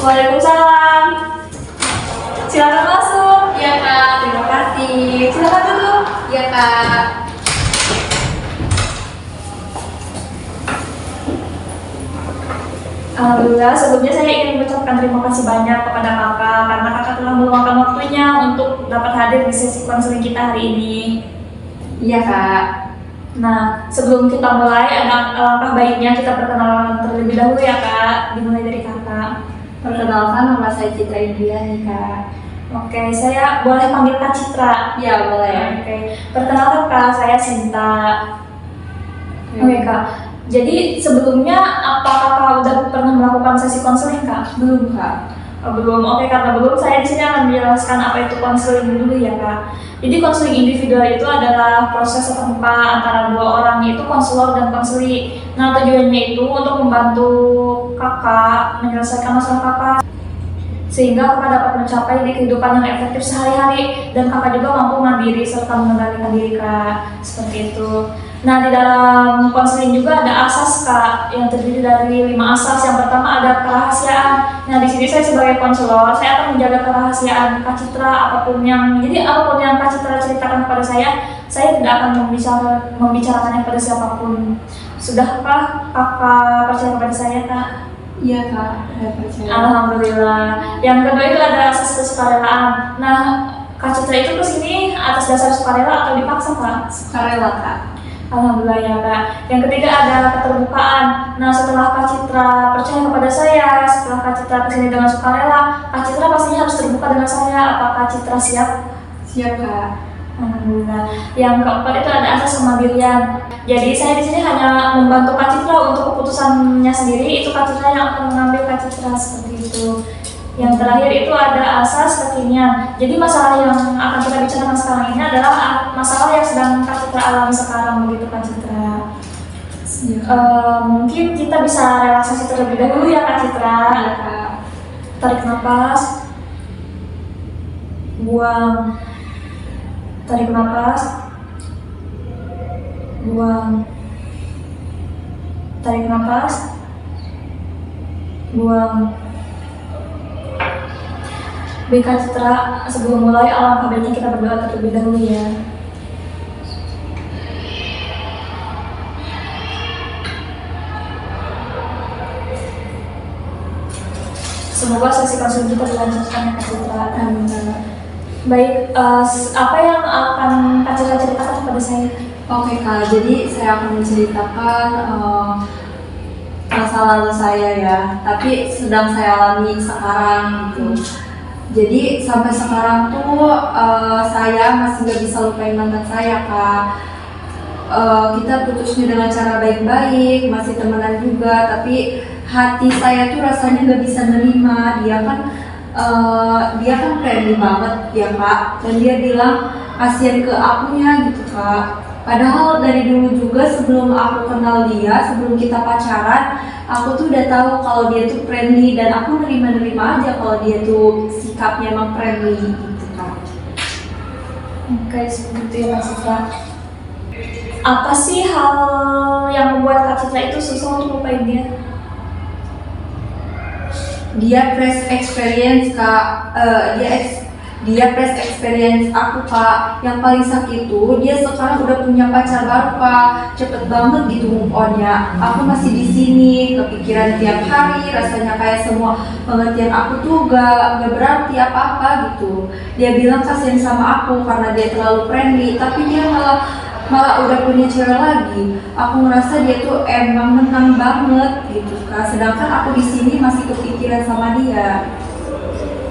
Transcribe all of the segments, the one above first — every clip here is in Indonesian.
Waalaikumsalam. Silakan masuk. Iya kak, terima kasih. Silakan duduk. Iya kak. Alhamdulillah, sebelumnya saya ingin mengucapkan terima kasih banyak kepada kakak karena kakak telah meluangkan waktunya untuk dapat hadir di sesi konseling kita hari ini. Iya kak. Nah, sebelum kita mulai, alangkah baiknya kita perkenalan terlebih dahulu ya kak. Dimulai dari kakak. Perkenalkan, nama saya Citra India nih kak. Oke, saya boleh panggil Kak Citra? Iya boleh. Oke, perkenalkan kak, saya Sinta. Oke kak, jadi sebelumnya apa kakak udah pernah melakukan sesi konseling kak? Belum kak. Oh, belum. Oke, karena belum, saya di sini akan menjelaskan apa itu konseling dulu ya kak. Jadi konseling individual itu adalah proses setempat antara dua orang, yaitu konselor dan konseli. Nah, tujuannya itu untuk membantu kakak menyelesaikan masalah kakak sehingga kakak dapat mencapai di kehidupan yang efektif sehari-hari dan kakak juga mampu mandiri serta mengendalikan diri kak, seperti itu. Nah, di dalam konseling juga ada asas kak yang terdiri dari 5 asas. Yang pertama ada kerahasiaan. Nah, di sini saya sebagai konselor, saya akan menjaga kerahasiaan Kak Citra apapun yang Kak Citra ceritakan kepada saya tidak akan membicarakannya pada siapapun. Sudahkah kakak percaya kepada saya kak? Iya kak, saya percaya. Alhamdulillah. Yang kedua itu ada asas kesukarelaan. Nah, Kak Citra itu kesini atas dasar sukarela atau dipaksa kak? Sukarela kak. Alhamdulillah ya kak. Yang ketiga ada keterbukaan. Nah, setelah Kak Citra percaya kepada saya, setelah Kak Citra kesini dengan sukarela, Kak Citra pastinya harus terbuka dengan saya. Apa Kak Citra siap? Siap kak. Alhamdulillah. Yang keempat itu ada asas kemandirian. Jadi saya di sini hanya membantu Kak Citra untuk keputusannya sendiri. Itu Kak Citra yang akan mengambil Kak Citra, seperti itu. Yang terakhir itu ada asas kekinian. Jadi masalah yang akan kita bicarakan sekarang ini adalah masalah yang sedang Kak Citra alami sekarang, begitu Kak Citra. Mungkin kita bisa relaksasi terlebih dahulu ya Kak Citra. Iya kak. Tarik nafas, buang. Tarik nafas, buang. Tarik nafas, buang. Baik Kak Citra, sebelum mulai alangkah baiknya kita berdoa terlebih dahulu ya. Semoga sesi konseling kita dilanjutkan ya Kak Citra. Amin. Baik, apa yang akan Kak Citra ceritakan kepada saya? Oke kak, jadi saya akan menceritakan masa lalu saya ya, tapi sedang saya alami sekarang gitu. Jadi sampai sekarang tuh saya masih nggak bisa lupain mantan saya kak. Kita putusnya dengan cara baik-baik, masih temenan juga, tapi hati saya tuh rasanya nggak bisa nerima. Dia kan friendly banget ya kak, dan dia bilang kasihan ke akunya gitu kak. Padahal dari dulu juga sebelum aku kenal dia, sebelum kita pacaran, aku tuh udah tahu kalau dia tuh friendly dan aku nerima aja kalau dia tuh sikapnya emang friendly gitu kak. Oke, seperti itu ya Kak Citra. Apa sih hal yang membuat Kak Citra itu susah untuk lupain dia? Dia fresh experience kak. Dia fresh experience aku kak. Yang paling sakit tuh dia sekarang udah punya pacar baru kak. Cepet banget gitu move on-nya. Aku masih di sini kepikiran tiap hari. Rasanya kayak semua pengertian aku tuh gak berarti apa-apa gitu. Dia bilang kasihan sama aku karena dia terlalu friendly, tapi dia malah udah punya cewek lagi. Aku ngerasa dia tuh emang menang banget gitu kak. Sedangkan aku di sini masih kepikiran sama dia.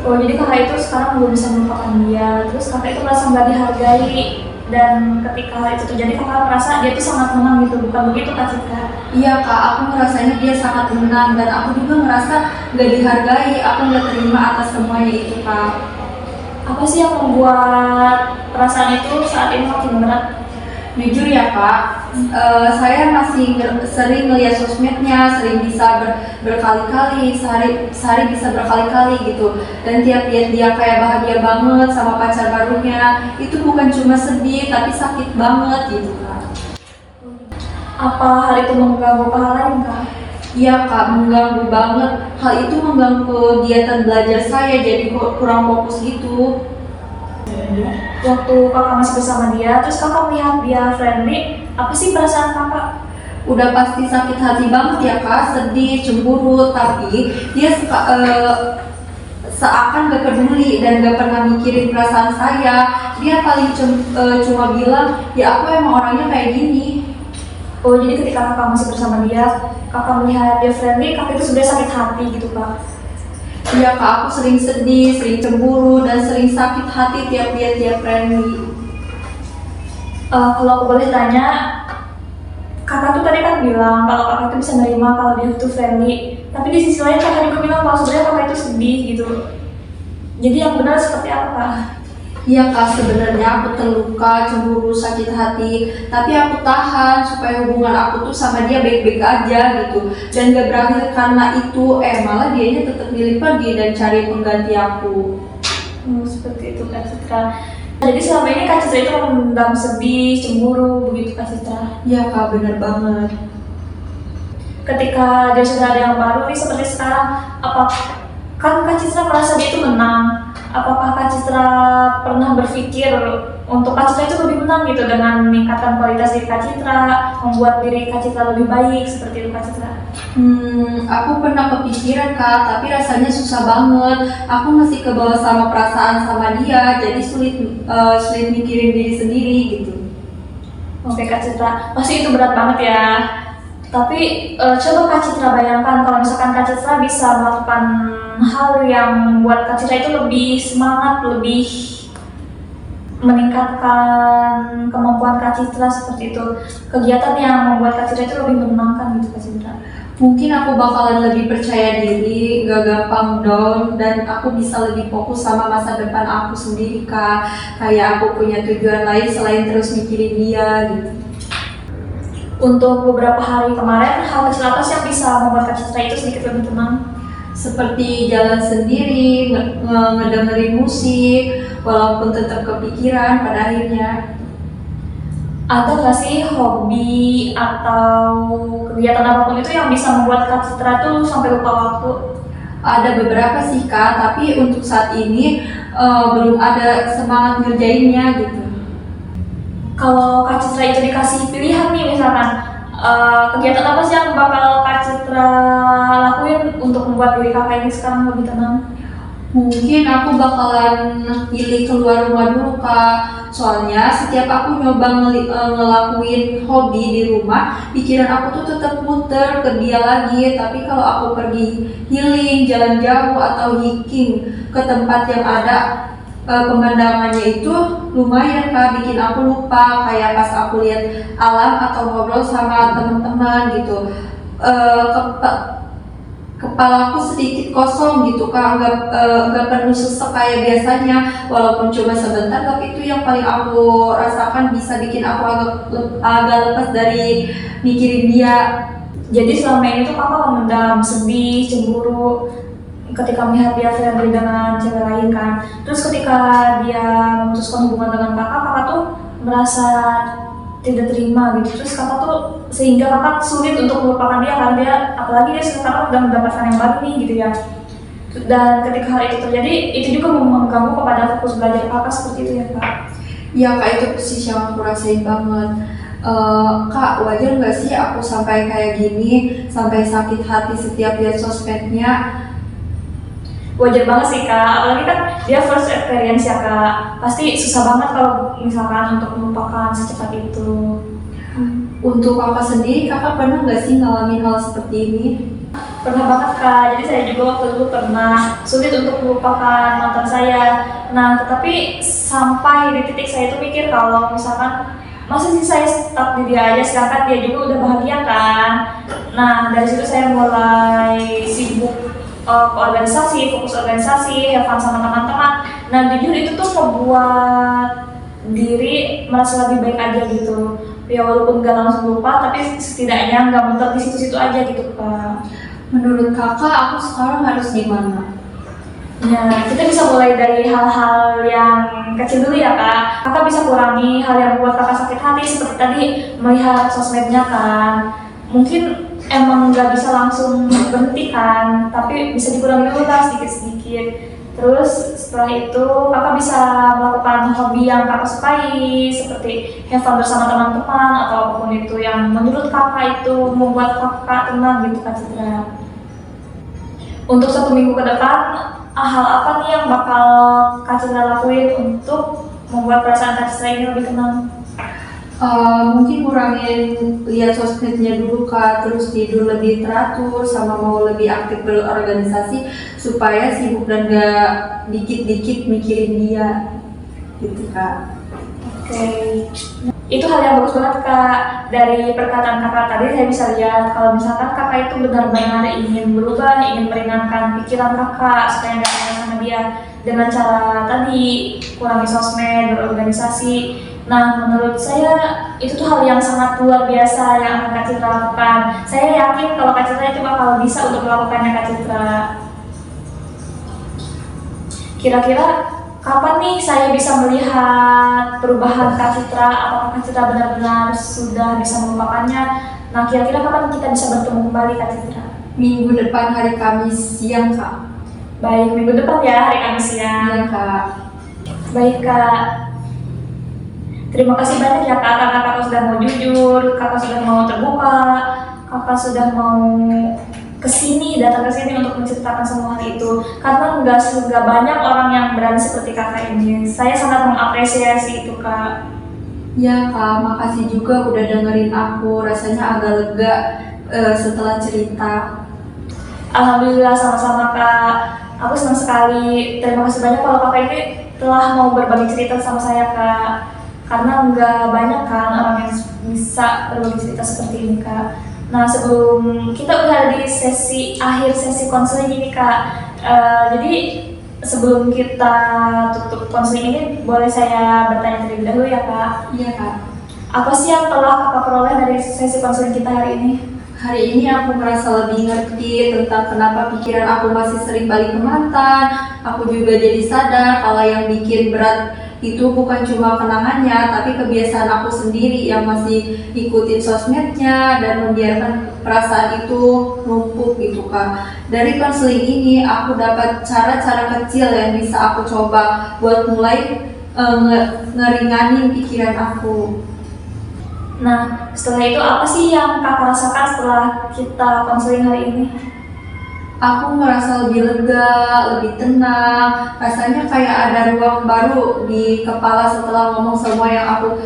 Oh, jadi kakak itu sekarang belum bisa melupakan dia. Terus kakak itu merasa nggak dihargai, dan ketika hal itu terjadi kakak merasa dia tuh sangat menang gitu. Bukan begitu Kak Citra? Iya kak, aku ngerasanya dia sangat menang dan aku juga ngerasa gak dihargai. Aku gak terima atas semuanya itu kak. Apa sih yang membuat perasaan itu saat ini makin berat? Jujur ya kak, saya masih sering ngeliat sosmednya, sering bisa berkali-kali, sehari bisa berkali-kali gitu. Dan tiap lihat dia kayak bahagia banget sama pacar barunya, itu bukan cuma sedih tapi sakit banget gitu kak. Apa hal itu mengganggu hal lain kak? Iya kak, mengganggu banget. Hal itu mengganggu kegiatan belajar saya, jadi kurang fokus gitu. Waktu kakak masih bersama dia, terus kakak melihat dia friendly, apa sih perasaan kakak? Udah pasti sakit hati banget ya kak, sedih, cemburu, tapi dia seakan gak peduli dan gak pernah mikirin perasaan saya. Dia paling cuma bilang, ya aku emang orangnya kayak gini. Oh, jadi ketika kakak masih bersama dia, kakak melihat dia friendly, kakak itu sebenarnya sakit hati gitu kak? Iya kak, aku sering sedih, sering cemburu, dan sering sakit hati tiap lihat dia friendly. Kalau aku boleh tanya, kakak tuh tadi kan bilang kalau kakak itu bisa nerima kalau dia itu friendly, tapi di sisi lain kakak juga bilang kalau sebenarnya kakak itu sedih gitu. Jadi yang benar seperti apa kak? Iya kak, sebenarnya aku terluka, cemburu, sakit hati, tapi aku tahan supaya hubungan aku tuh sama dia baik-baik aja gitu, dan gak berakhir karena itu, malah dianya tetap milih pergi dan cari pengganti aku. Seperti itu Kak Citra. Jadi selama ini Kak Citra itu memendam sedih, cemburu, begitu Kak Citra? Iya kak, bener banget. Ketika dia sudah ada yang baru nih seperti sekarang, apa kan Kak Citra merasa dia itu menang? Apakah Kak Citra pernah berpikir untuk Kak Citra itu lebih menang gitu dengan meningkatkan kualitas diri Kak Citra, membuat diri Kak Citra lebih baik seperti itu Kak Citra? Aku pernah kepikiran kak, tapi rasanya susah banget. Aku masih kebawa sama perasaan sama dia, jadi sulit mikirin diri sendiri gitu. Oke Kak Citra, pasti itu berat banget ya. Tapi coba Kak Citra bayangkan kalau misalkan Kak Citra bisa melakukan hal yang membuat Kak Citra itu lebih semangat, lebih meningkatkan kemampuan Kak Citra seperti itu. Kegiatan yang membuat Kak Citra itu lebih menyenangkan gitu Kak Citra. Mungkin aku bakalan lebih percaya diri, gak gampang down, dan aku bisa lebih fokus sama masa depan aku sendiri kak. Kayak aku punya tujuan lain selain terus mikirin dia gitu. Untuk beberapa hari kemarin, hal kecil apa sih yang bisa membuat Kak Citra itu sedikit lebih tenang? Seperti jalan sendiri, ngedengerin musik, walaupun tetap kepikiran pada akhirnya. Ada nggak sih hobi atau kegiatan apapun itu yang bisa membuat Kak Citra tuh sampai lupa waktu? Ada beberapa sih kak, tapi untuk saat ini belum ada semangat ngerjainnya gitu. Kalau Kak Citra itu dikasih pilihan nih misalkan, kegiatan apa sih yang bakal Kak Citra lakuin untuk membuat diri kakak ini sekarang lebih tenang? Mungkin aku bakalan pilih keluar rumah dulu kak. Soalnya setiap aku nyoba ngelakuin hobi di rumah, pikiran aku tuh tetap muter ke dia lagi. Tapi kalau aku pergi healing, jalan jauh atau hiking ke tempat yang ada pemandangannya itu lumayan kak, bikin aku lupa. Kayak pas aku lihat alam atau ngobrol sama teman-teman gitu. Kepalaku sedikit kosong gitu kak, nggak penuh sesek kayak biasanya, walaupun cuma sebentar, tapi itu yang paling aku rasakan bisa bikin aku agak lepas dari mikirin dia. Jadi selama ini tuh kakak memendam sedih, cemburu ketika melihat dia friendly dengan cewek lain kan. Terus ketika dia memutuskan hubungan dengan kakak, kakak tuh merasa tidak terima gitu. Terus kakak tuh sehingga kakak sulit untuk melupakan dia karena dia, apalagi dia sekarang udah mendapatkan yang baru nih gitu ya. Dan ketika hal itu terjadi, itu juga mengganggu kepada fokus belajar kakak seperti itu ya kak? Iya kak, itu persis yang aku rasain banget. Kak, wajar nggak sih aku sampai kayak gini, sampai sakit hati setiap lihat sosmednya? Wajar banget sih kak, apalagi kan dia first experience ya kak. Pasti susah banget kalau misalkan untuk melupakan secepat itu. Untuk kakak sendiri, kakak pernah nggak sih ngalamin hal seperti ini? Pernah banget kak, jadi saya juga waktu dulu pernah sulit untuk melupakan mantan saya. Nah tetapi sampai di titik saya itu mikir kalau misalkan masa sih saya stuck di dia aja, sedangkan dia juga udah bahagia kan. Nah dari situ saya mulai sibuk organisasi, fokus organisasi, have fun sama teman-teman. Nah jujur itu tuh membuat diri merasa lebih baik aja gitu. Ya walaupun gak langsung lupa, tapi setidaknya gak mentok di situ-situ aja gitu Pak. Menurut kakak, aku sekarang harus gimana? Ya, kita bisa mulai dari hal-hal yang kecil dulu ya kak. Kakak bisa kurangi hal yang membuat kakak sakit hati seperti tadi melihat sosmednya kan. Mungkin emang nggak bisa langsung berhenti kan, tapi bisa dikurangi dulu lah sedikit-sedikit. Terus setelah itu kakak bisa melakukan hobi yang kakak sukai seperti have fun bersama teman-teman atau apapun itu yang menurut kakak itu membuat kakak tenang gitu Kak Citra. Untuk 1 minggu ke depan, hal apa nih yang bakal Kak Citra lakuin untuk membuat perasaan Kak Citra ini lebih tenang? Mungkin kurangin lihat sosmednya dulu Kak, terus tidur lebih teratur, sama mau lebih aktif berorganisasi supaya sibuk dan gak dikit-dikit mikirin dia gitu Kak. Oke, itu hal yang bagus banget Kak. Dari perkataan kakak tadi saya bisa lihat kalau misalkan kakak itu benar-benar ingin berubah, ingin meringankan pikiran kakak supaya nggak tanya sama dia dengan cara tadi kurangi sosmed, berorganisasi. Nah, menurut saya itu tuh hal yang sangat luar biasa yang akan Kak Citra lakukan. Saya yakin kalau Kak Citra itu bakal bisa untuk melakukannya Kak Citra. Kira-kira kapan nih saya bisa melihat perubahan Kak Citra? Apakah Kak Citra benar-benar sudah bisa melupakannya? Nah, kira-kira kapan kita bisa bertemu kembali Kak Citra? Minggu depan hari Kamis siang Kak. Baik, minggu depan ya hari Kamis siang. Iya Kak. Baik Kak. Terima kasih banyak ya Kak, karena kakak sudah mau jujur, kakak sudah mau terbuka, kakak sudah mau datang ke sini untuk menceritakan semua hal itu. Karena nggak banyak orang yang berani seperti kakak ini. Saya sangat mengapresiasi itu Kak. Ya Kak, makasih juga udah dengerin aku, rasanya agak lega setelah cerita. Alhamdulillah, sama-sama Kak. Aku senang sekali. Terima kasih banyak kalau kakak ini telah mau berbagi cerita sama saya Kak. Karena nggak banyak kan orang yang bisa berbagi cerita seperti ini Kak. Nah, sebelum kita udah di akhir sesi konseling ini Kak, jadi sebelum kita tutup konseling ini, boleh saya bertanya terlebih dahulu ya Kak? Iya Kak. Apa sih yang telah kakak peroleh dari sesi konseling kita hari ini? Hari ini aku merasa lebih ngerti tentang kenapa pikiran aku masih sering balik ke mantan. Aku juga jadi sadar kalau yang bikin berat itu bukan cuma kenangannya, tapi kebiasaan aku sendiri yang masih ikutin sosmednya dan membiarkan perasaan itu numpuk gitu Kak. Dari konseling ini aku dapat cara-cara kecil yang bisa aku coba buat mulai ngeringanin pikiran aku. Nah, setelah itu apa sih yang kakak rasakan setelah kita konseling hari ini? Aku merasa lebih lega, lebih tenang, rasanya kayak ada ruang baru di kepala setelah ngomong semua yang aku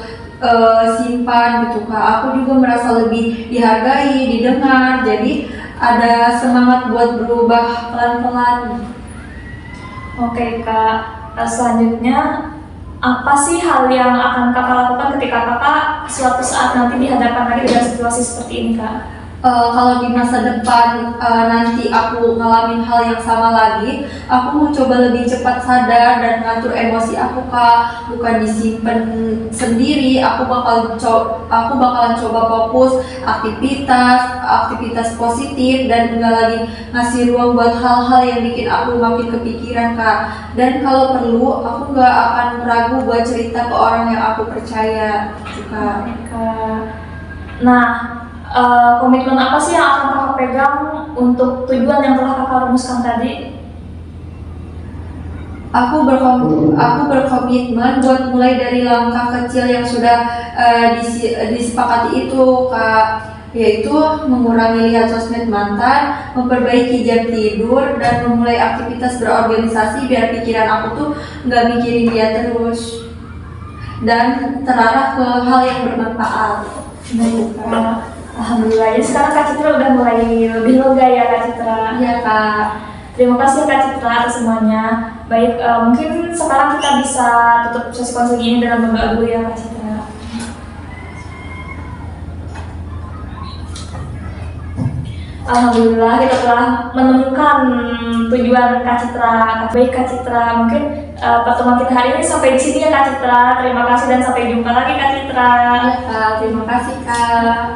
simpan gitu Kak. Aku juga merasa lebih dihargai, didengar, jadi ada semangat buat berubah pelan-pelan. Oke Kak, selanjutnya apa sih hal yang akan kakak lakukan ketika kakak suatu saat nanti dihadapkan lagi dengan situasi seperti ini Kak? Kalau di masa depan nanti aku ngalamin hal yang sama lagi, aku mau coba lebih cepat sadar dan ngatur emosi aku Kak, bukan disimpan sendiri. Aku bakalan coba fokus aktivitas positif dan enggak lagi ngasih ruang buat hal-hal yang bikin aku makin kepikiran Kak. Dan kalau perlu, aku nggak akan ragu buat cerita ke orang yang aku percaya Kak. Nah, komitmen apa sih yang akan kakak pegang untuk tujuan yang telah kakak rumuskan tadi? Aku berkomitmen buat mulai dari langkah kecil yang sudah disepakati itu Kak, yaitu mengurangi lihat sosmed mantan, memperbaiki jam tidur, dan memulai aktivitas berorganisasi biar pikiran aku tuh nggak mikirin dia terus dan terarah ke hal yang bermanfaat. Baik Kak. Alhamdulillah, jadi sekarang Kak Citra udah mulai lebih lega ya Kak Citra? Iya Kak. Terima kasih Kak Citra atas semuanya. Baik, mungkin sekarang kita bisa tutup sesi konseling ini dengan berdoa dulu ya Kak Citra. Alhamdulillah kita telah menemukan tujuan Kak Citra. Baik Kak Citra, mungkin pertemuan kita hari ini sampai di sini ya Kak Citra. Terima kasih dan sampai jumpa lagi Kak Citra. Iya Kak, terima kasih Kak.